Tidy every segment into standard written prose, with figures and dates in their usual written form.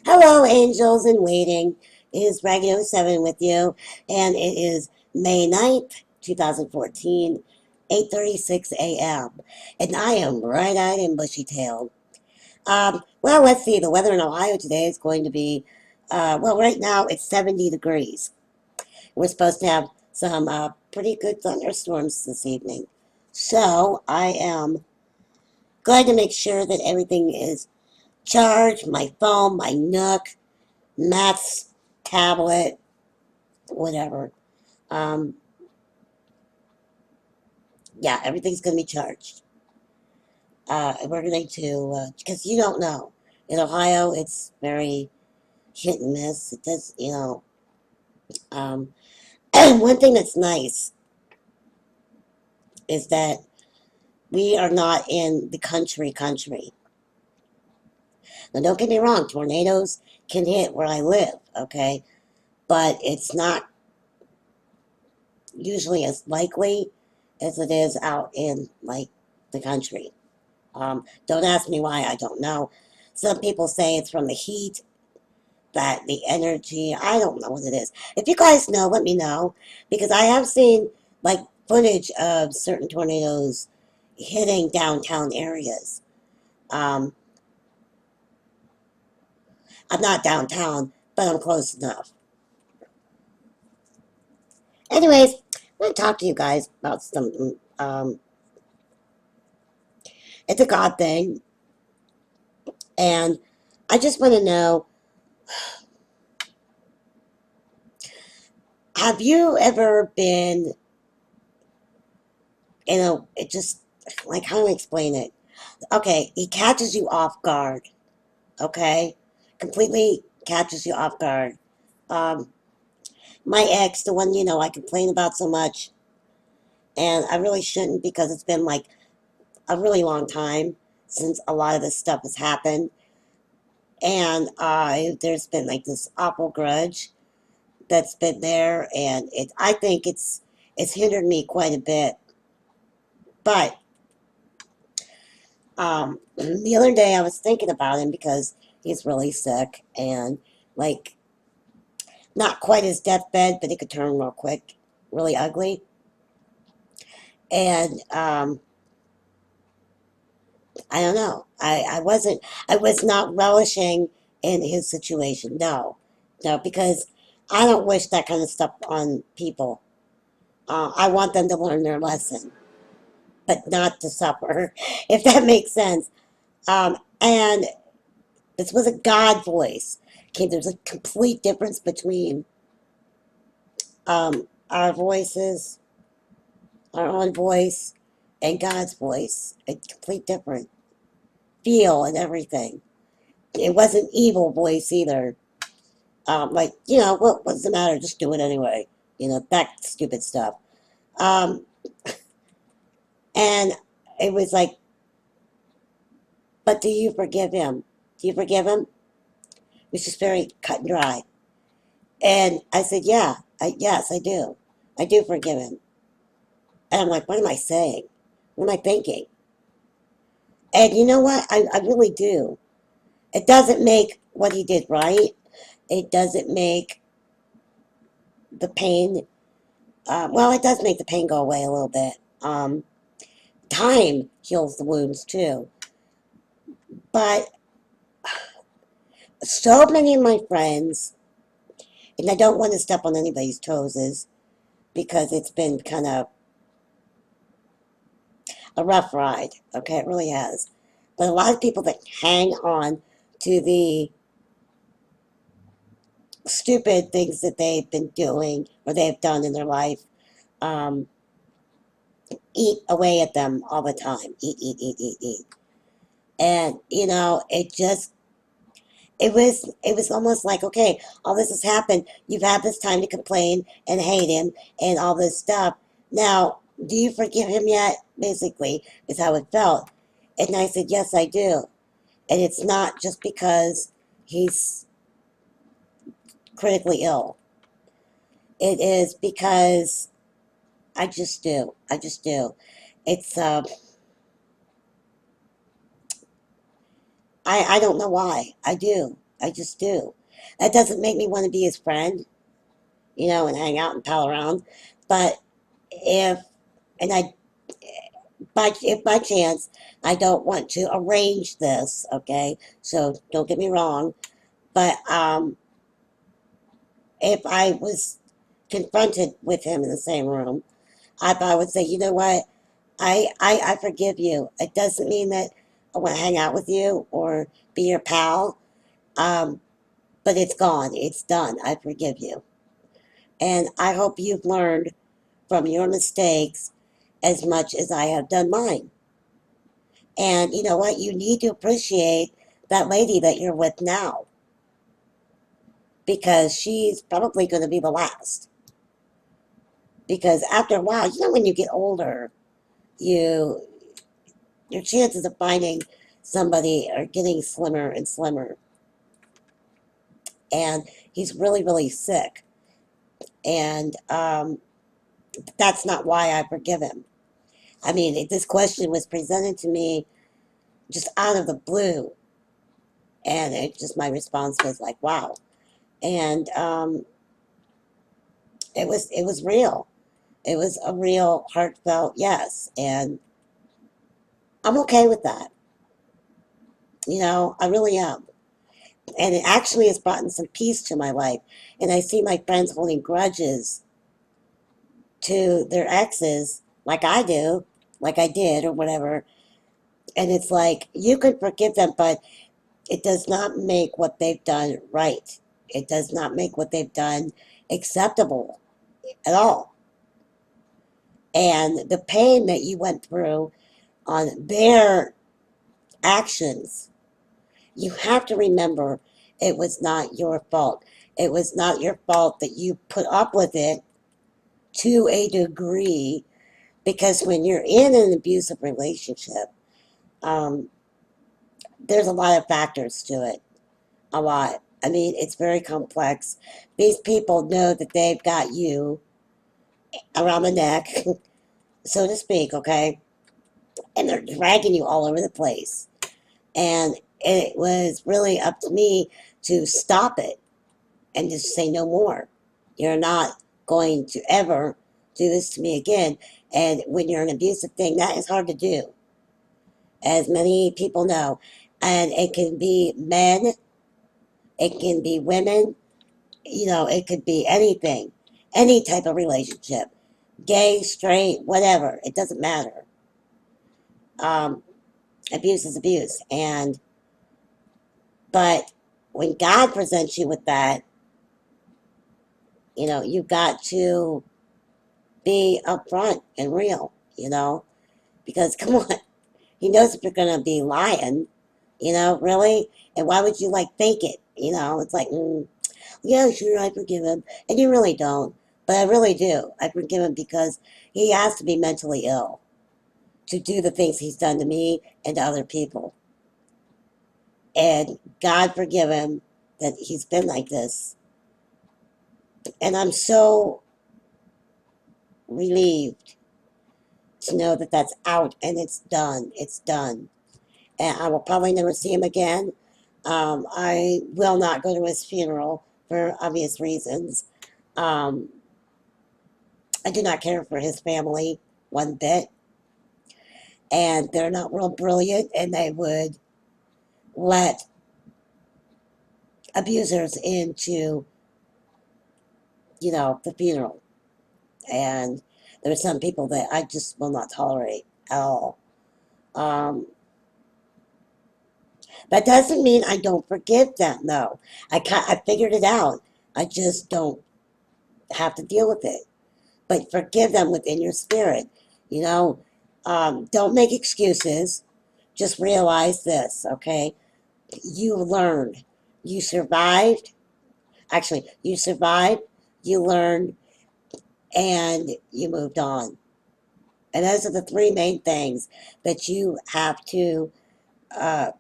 Hello, angels in waiting. It is Raggedy 07 with you, and it is May 9th, 2014, 8:36 a.m. And I am bright-eyed and bushy-tailed. Well, let's see. The weather in Ohio today is going to be, well, right now it's 70 degrees. We're supposed to have some pretty good thunderstorms this evening. So I am going to make sure that everything is charged, my phone, my Nook, Matt's tablet, whatever. Um, yeah, everything's going to be charged. We're going to, because you don't know. In Ohio, it's very hit and miss. It does. Um, one thing that's nice is that we are not in the country. Now, don't get me wrong, tornadoes can hit where I live, okay? But it's not usually as likely as it is out in, like, the country. Don't ask me why, I don't know. Some people say it's from the heat, that the energy, I don't know what it is. If you guys know, let me know. Because I have seen like footage of certain tornadoes hitting downtown areas. Um, I'm not downtown, but I'm close enough. Anyways, I'm going to talk to you guys about something. It's a God thing, and I just want to know, have you ever been it just, like, how do I explain it? Okay, he catches you off guard, okay? Completely catches you off guard. Um, my ex, the one, I complain about so much, and I really shouldn't because it's been like a really long time since a lot of this stuff has happened. And there's been like this awful grudge that's been there, and I think it's hindered me quite a bit. But the other day I was thinking about him because he's really sick and like not quite his deathbed, but it could turn real quick, really ugly. And I don't know. I was not relishing in his situation. No, no, because I don't wish that kind of stuff on people. I want them to learn their lesson, but not to suffer, if that makes sense. And this was a God voice. Okay, there's a complete difference between our voices, our own voice, and God's voice. A complete different feel and everything. It wasn't evil voice either. Like, what's the matter? Just do it anyway. That stupid stuff. Um, and it was like, but do you forgive him? Do you forgive him? It was just very cut and dry. And I said, yeah, yes, I do. I do forgive him. And I'm like, what am I saying? What am I thinking? And you know what? I really do. It doesn't make what he did right. It doesn't make the pain, well, it does make the pain go away a little bit. Time heals the wounds too. But so many of my friends, and I don't want to step on anybody's toes, is because it's been kind of a rough ride. Okay, it really has. But a lot of people that hang on to the stupid things that they've been doing or they've done in their life, um, eat away at them all the time. Eat. And it was almost like, okay, all this has happened. You've had this time to complain and hate him and all this stuff. Now, do you forgive him yet? Basically, is how it felt. And I said, yes, I do. And it's not just because he's critically ill. It is because I just do. I just do. It's I don't know why. I do. I just do. That doesn't make me want to be his friend, and hang out and pal around. But if, and I, if by chance I don't want to arrange this, okay? So don't get me wrong. But if I was confronted with him in the same room, I would say, you know what? I forgive you. It doesn't mean that I want to hang out with you or be your pal. Um, but it's gone. It's done. I forgive you. And I hope you've learned from your mistakes as much as I have done mine. And you know what? You need to appreciate that lady that you're with now because she's probably going to be the last. Because after a while, when you get older, you your chances of finding somebody are getting slimmer and slimmer. And he's really, really sick. And that's not why I forgive him. I mean, this question was presented to me just out of the blue, and my response was like, "Wow!" And it was real. It was a real, heartfelt yes, and I'm okay with that. I really am. And it actually has brought some peace to my life. And I see my friends holding grudges to their exes, like I do, like I did, or whatever. And it's like you could forgive them, but it does not make what they've done right. It does not make what they've done acceptable at all. And the pain that you went through on their actions, you have to remember it was not your fault. It was not your fault that you put up with it to a degree because when you're in an abusive relationship, um, there's a lot of factors to it. A lot. I mean, it's very complex. These people know that they've got you around the neck, so to speak, okay? And they're dragging you all over the place. And it was really up to me to stop it and just say no more. You're not going to ever do this to me again. And when you're an abusive thing, that is hard to do, as many people know. And it can be men, it can be women, it could be anything, any type of relationship, gay, straight, whatever. It doesn't matter. Um, Abuse is abuse. But when God presents you with that, you've got to be upfront and real, because come on, He knows if you're going to be lying, really. And why would you fake it? It's like, yeah, sure, I forgive him. And you really don't. But I really do. I forgive him because he has to be mentally ill to do the things he's done to me and to other people. And God forgive him that he's been like this. And I'm so relieved to know that that's out and it's done. It's done. And I will probably never see him again. I will not go to his funeral for obvious reasons. Um, I do not care for his family one bit. And they're not real brilliant, and they would let abusers into, the funeral. And there are some people that I just will not tolerate at all. Um, that doesn't mean I don't forgive them, though. I figured it out. I just don't have to deal with it. But forgive them within your spirit. You know, don't make excuses. Just realize this, okay? You learned. You survived. Actually, you survived, you learned, and you moved on. And those are the three main things that you have to uh,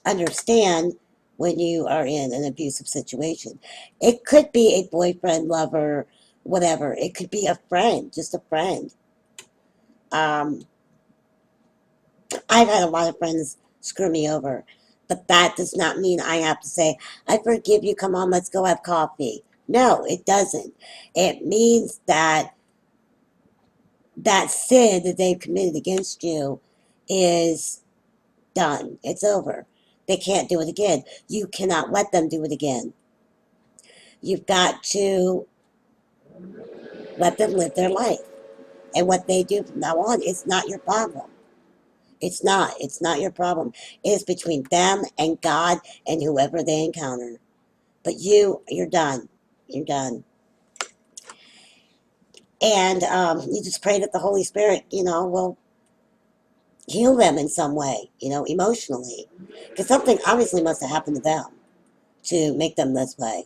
understand when you are in an abusive situation. It could be a boyfriend, lover, whatever. It could be a friend, just a friend. Um, I've had a lot of friends screw me over, But that does not mean I have to say, I forgive you, come on, let's go have coffee. No, it doesn't. It means that that sin that they've committed against you is done. It's over. They can't do it again. You cannot let them do it again. You've got to let them live their life. And what they do from now on is not your problem. It's not. It's not your problem. It's between them and God and whoever they encounter. But you're done. You're done. And you just pray that the Holy Spirit, will heal them in some way, emotionally. Because something obviously must have happened to them to make them this way,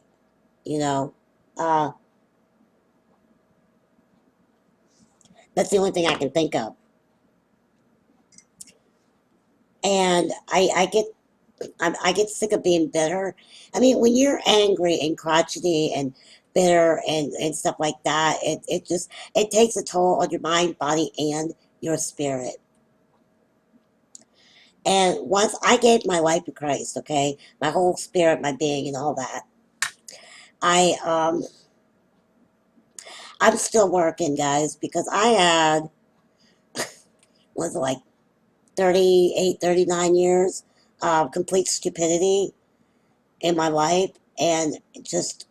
you know. Uh, that's the only thing I can think of. And I get sick of being bitter. I mean, when you're angry and crotchety and bitter and stuff like that, it takes a toll on your mind, body, and your spirit. And once I gave my life to Christ, okay, my whole spirit, my being, and all that, I I'm still working, guys, because I had was it like 38, 39 years of complete stupidity in my life, and just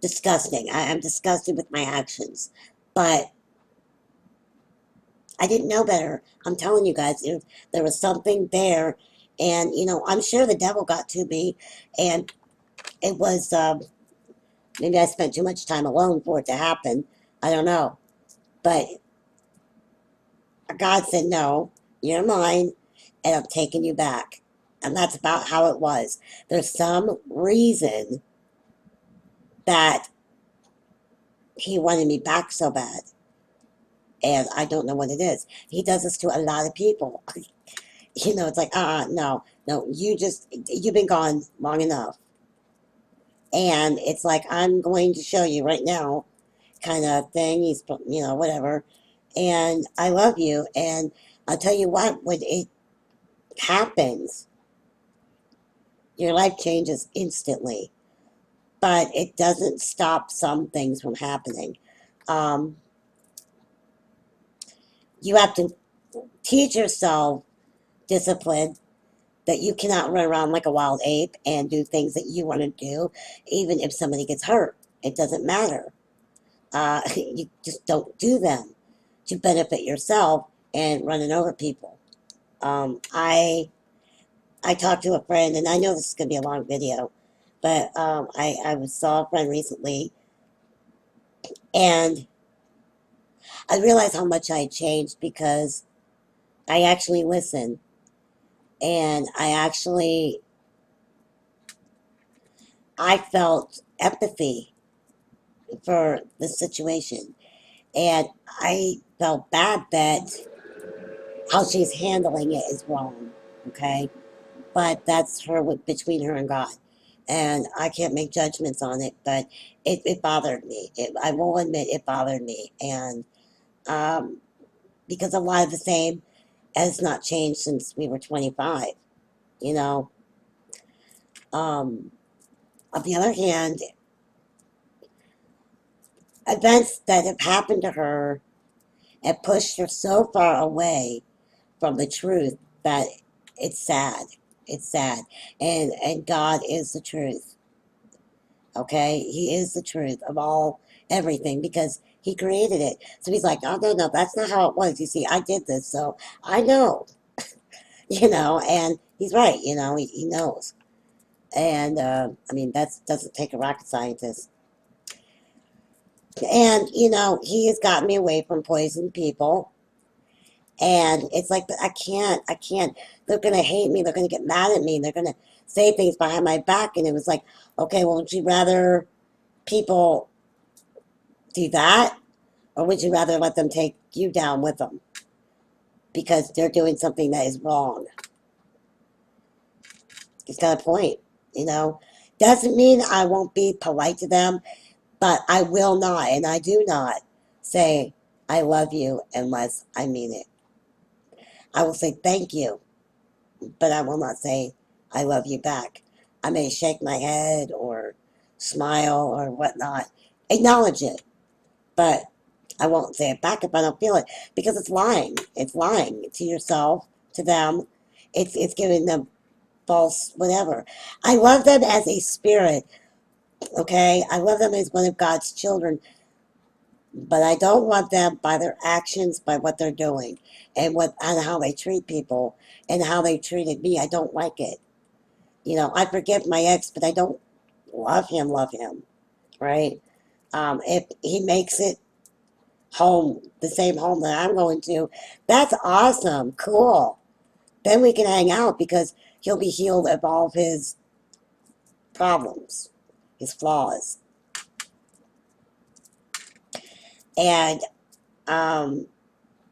disgusting. I'm disgusted with my actions, but I didn't know better. I'm telling you guys, there was something there, and I'm sure the devil got to me, and it was maybe I spent too much time alone for it to happen. I don't know, but God said, "No, you're mine, and I'm taking you back," and that's about how it was. There's some reason that He wanted me back so bad, and I don't know what it is. He does this to a lot of people. It's like, no, no, you've been gone long enough. And it's like, I'm going to show you right now, kind of thing. Whatever. And I love you. And I'll tell you what, when it happens, your life changes instantly. But it doesn't stop some things from happening. Um, you have to teach yourself discipline, that you cannot run around like a wild ape and do things that you want to do, even if somebody gets hurt. It doesn't matter. You just don't do them to benefit yourself and running over people. I talked to a friend, and I know this is going to be a long video, but saw a friend recently, and I realized how much I had changed because I actually listened, and I felt empathy for the situation. And I felt bad that how she's handling it is wrong. Okay. But that's between her and God. And I can't make judgments on it, but it bothered me. I will admit it bothered me. And um, because a lot of the same has not changed since we were 25, you know. Um, on the other hand, events that have happened to her have pushed her so far away from the truth that it's sad. It's sad. And God is the truth. Okay? He is the truth of all everything because he created it. So he's like, oh no, no, that's not how it was. You see, I did this, so I know, and he's right, he knows. And I mean that doesn't take a rocket scientist. And he has gotten me away from poisoned people. And it's like, but I can't. They're gonna hate me. They're gonna get mad at me. They're gonna say things behind my back. And it was like, okay, well, would you rather people do that, or would you rather let them take you down with them because they're doing something that is wrong? It's got a point, you know. Doesn't mean I won't be polite to them, but I will not, and I do not say I love you unless I mean it. I will say thank you but I will not say I love you back. I may shake my head or smile or whatnot, acknowledge it, but I won't say it back if I don't feel it because it's lying. It's lying to yourself, to them. It's giving them false whatever. I love them as a spirit, okay? I love them as one of God's children, but I don't want them by their actions, by what they're doing, and how they treat people and how they treated me. I don't like it. I forgive my ex, but I don't love him, right? If he makes it home, the same home that I'm going to, that's awesome, cool. Then we can hang out because he'll be healed of all of his problems, his flaws. And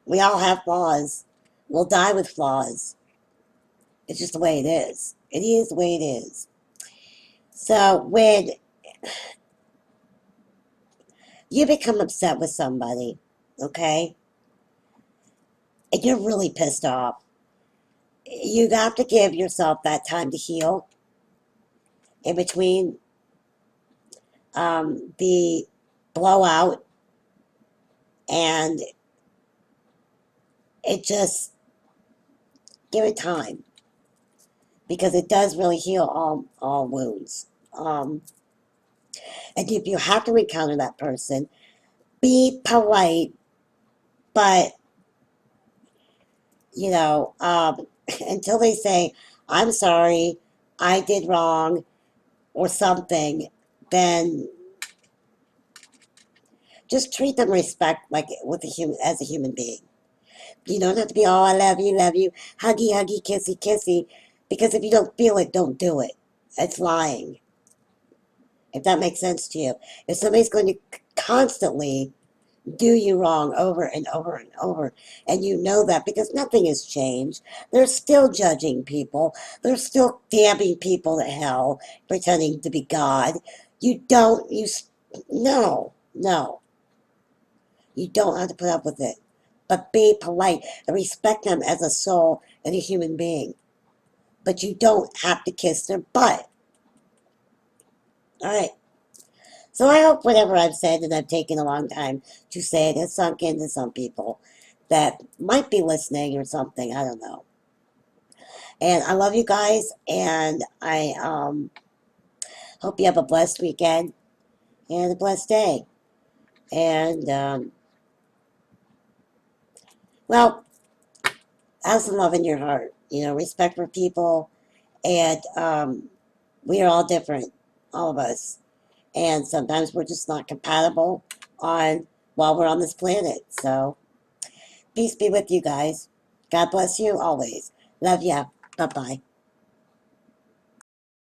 we all have flaws. We'll die with flaws. It's just the way it is. It is the way it is. So when you become upset with somebody, okay, and you're really pissed off, you have to give yourself that time to heal in between the blowout, and it just give it time because it does really heal all wounds. And if you have to encounter that person, be polite, but you know, until they say, "I'm sorry, I did wrong," or something, then just treat them respect like with a human as a human being. You don't have to be, oh, I love you, huggy, huggy, kissy, kissy, because if you don't feel it, don't do it. It's lying. If that makes sense to you. If somebody's going to constantly do you wrong over and over and over, and you know that because nothing has changed, they're still judging people, they're still damning people to hell, pretending to be God. You don't, you, no, no, you don't have to put up with it. But be polite and respect them as a soul and a human being. But you don't have to kiss their butt. All right. So I hope whatever I've said, and I've taken a long time to say it, has sunk into some people that might be listening or something. I don't know. And I love you guys, and I hope you have a blessed weekend and a blessed day. And, well, have some love in your heart. Respect for people, and we are all different, all of us. And sometimes we're just not compatible on while we're on this planet. So peace be with you guys. God bless you always. Love ya. Bye bye.